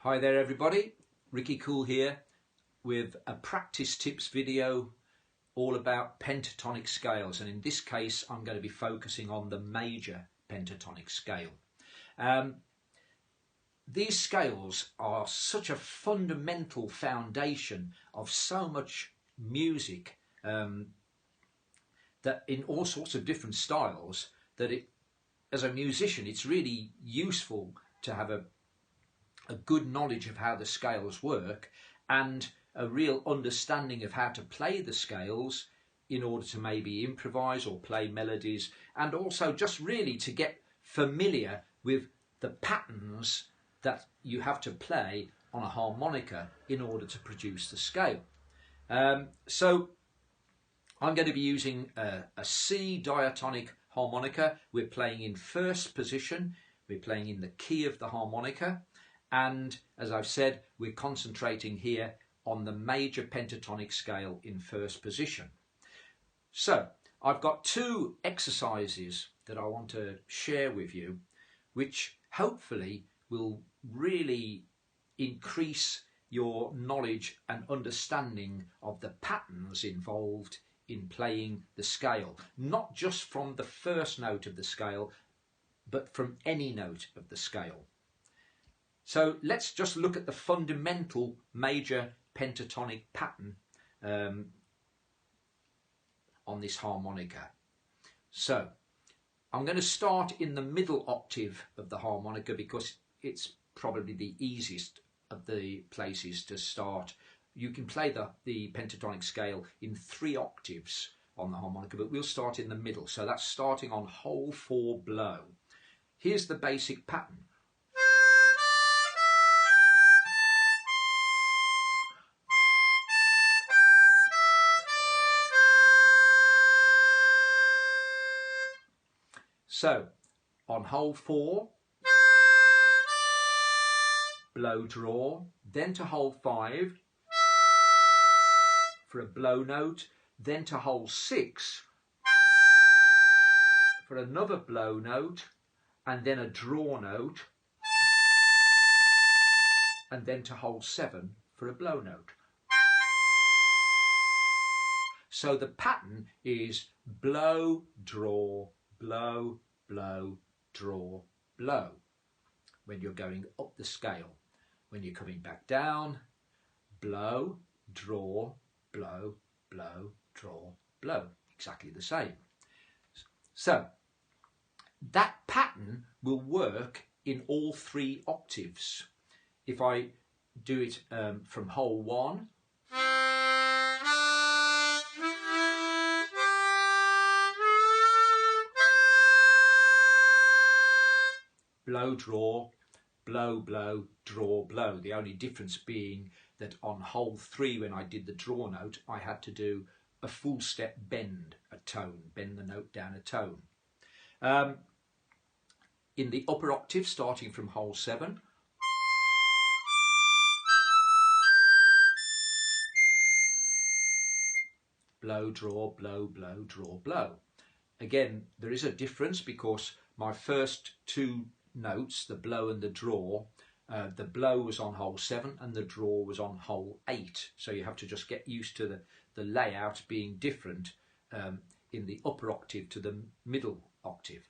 Hi there everybody, Ricky Cool here with a practice tips video all about pentatonic scales, and in this case I'm going to be focusing on the major pentatonic scale. These scales are such a fundamental foundation of so much music that in all sorts of different styles that as a musician it's really useful to have a good knowledge of how the scales work and a real understanding of how to play the scales in order to maybe improvise or play melodies, and also just really to get familiar with the patterns that you have to play on a harmonica in order to produce the scale. So I'm going to be using a C diatonic harmonica. We're playing in first position, we're playing in the key of the harmonica. And as I've said, we're concentrating here on the major pentatonic scale in first position. So I've got two exercises that I want to share with you, which hopefully will really increase your knowledge and understanding of the patterns involved in playing the scale, not just from the first note of the scale, but from any note of the scale. So let's just look at the fundamental major pentatonic pattern on this harmonica. So I'm going to start in the middle octave of the harmonica because it's probably the easiest of the places to start. You can play the pentatonic scale in 3 octaves on the harmonica, but we'll start in the middle. So that's starting on hole 4 blow. Here's the basic pattern. So, on hole 4, blow draw, then to hole 5 for a blow note, then to hole 6 for another blow note, and then a draw note, and then to hole 7 for a blow note. So the pattern is blow, draw, blow, blow, draw, blow when you're going up the scale. When you're coming back down, blow, draw, blow, blow, draw, blow. Exactly the same. So that pattern will work in all 3 octaves. If I do it from hole 1, blow, draw, blow, blow, draw, blow. The only difference being that on hole 3, when I did the draw note, I had to do a full step bend a tone, bend the note down a tone. In the upper octave, starting from hole 7, blow, draw, blow, blow, draw, blow. Again, there is a difference because my first 2 notes, the blow and the draw, the blow was on hole 7 and the draw was on hole 8. So you have to just get used to the layout being different in the upper octave to the middle octave.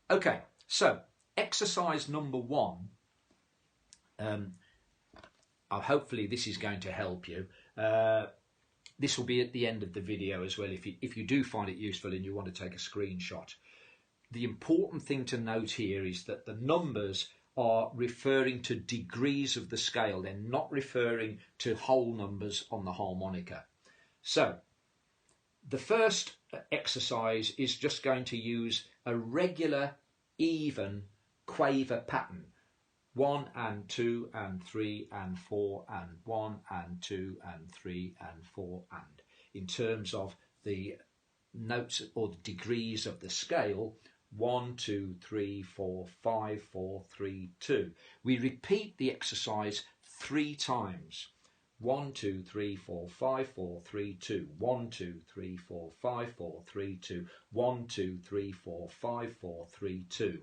Okay, so exercise number 1. Hopefully this is going to help you. This will be at the end of the video as well if you do find it useful and you want to take a screenshot. The important thing to note here is that the numbers are referring to degrees of the scale. They're not referring to whole numbers on the harmonica. So the first exercise is just going to use a regular even quaver pattern. 1 and 2 and 3 and 4 and 1 and 2 and 3 and 4 and. In terms of the notes or the degrees of the scale, 1, 2, 3, 4, 5, 4, 3, 2. We repeat the exercise 3 times. 1, 2, 3, 4, 5, 4, 3, 2. 1, 2, 3, 4, 5, 4, 3, 2. 1, 2, 3, 4, 5, 4, 3, 2.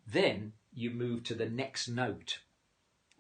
Then you move to the next note.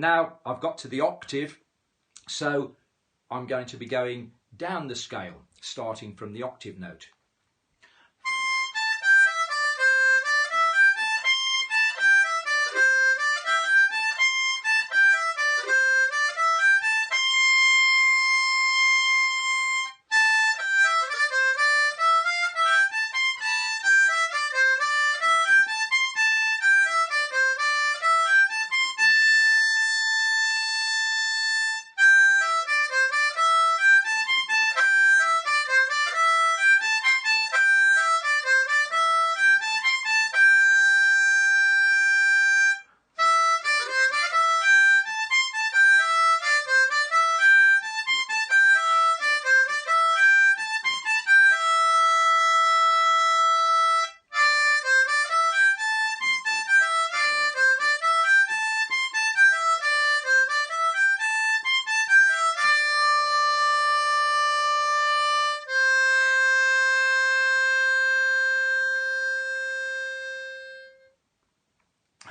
And now I've got to the octave, so I'm going to be going down the scale, starting from the octave note.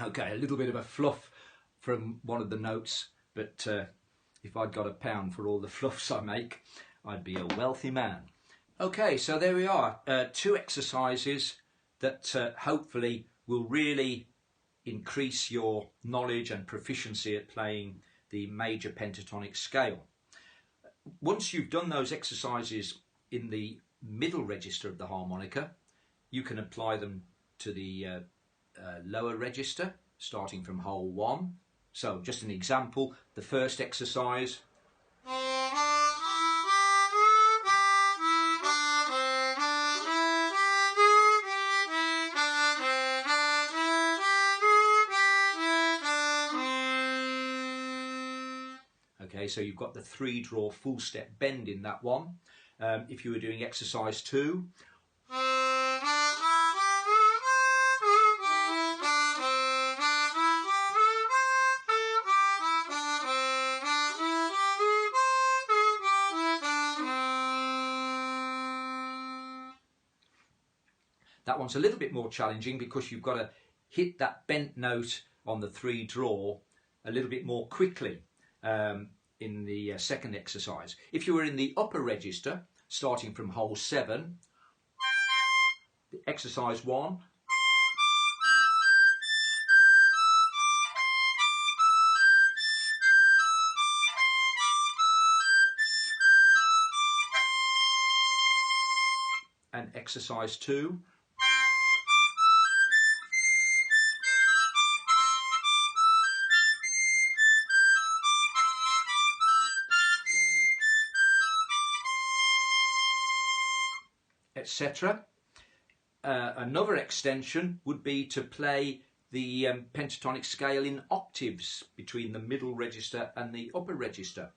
Okay, a little bit of a fluff from one of the notes, but if I'd got £1 for all the fluffs I make, I'd be a wealthy man. Okay, so there we are, 2 exercises that hopefully will really increase your knowledge and proficiency at playing the major pentatonic scale. Once you've done those exercises in the middle register of the harmonica, you can apply them to the lower register, starting from hole 1. So just an example, the first exercise. Okay, so you've got the 3-draw full step bend in that one. If you were doing exercise 2, that one's a little bit more challenging because you've got to hit that bent note on the 3-draw a little bit more quickly in the second exercise. If you were in the upper register, starting from hole 7, exercise 1, and exercise 2, etc. Another extension would be to play the pentatonic scale in octaves between the middle register and the upper register,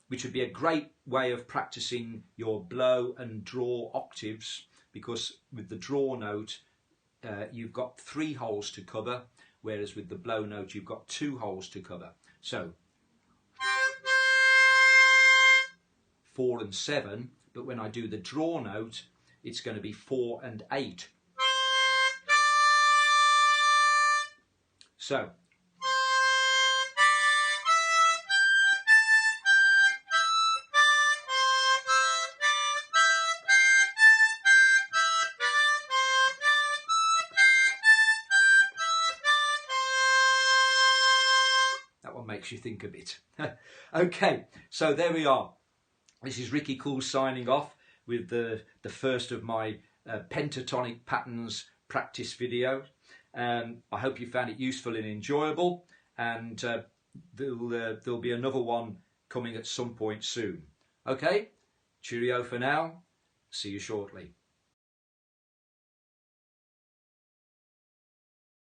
which would be a great way of practicing your blow and draw octaves, because with the draw note you've got 3 holes to cover, whereas with the blow note you've got 2 holes to cover. So 4 and 7, but when I do the draw note it's going to be 4 and 8. So that one makes you think a bit. Okay, so there we are. This is Ricky Cool signing off with the first of my pentatonic patterns practice video. I hope you found it useful and enjoyable, and there'll be another one coming at some point soon. Okay, cheerio for now. See you shortly.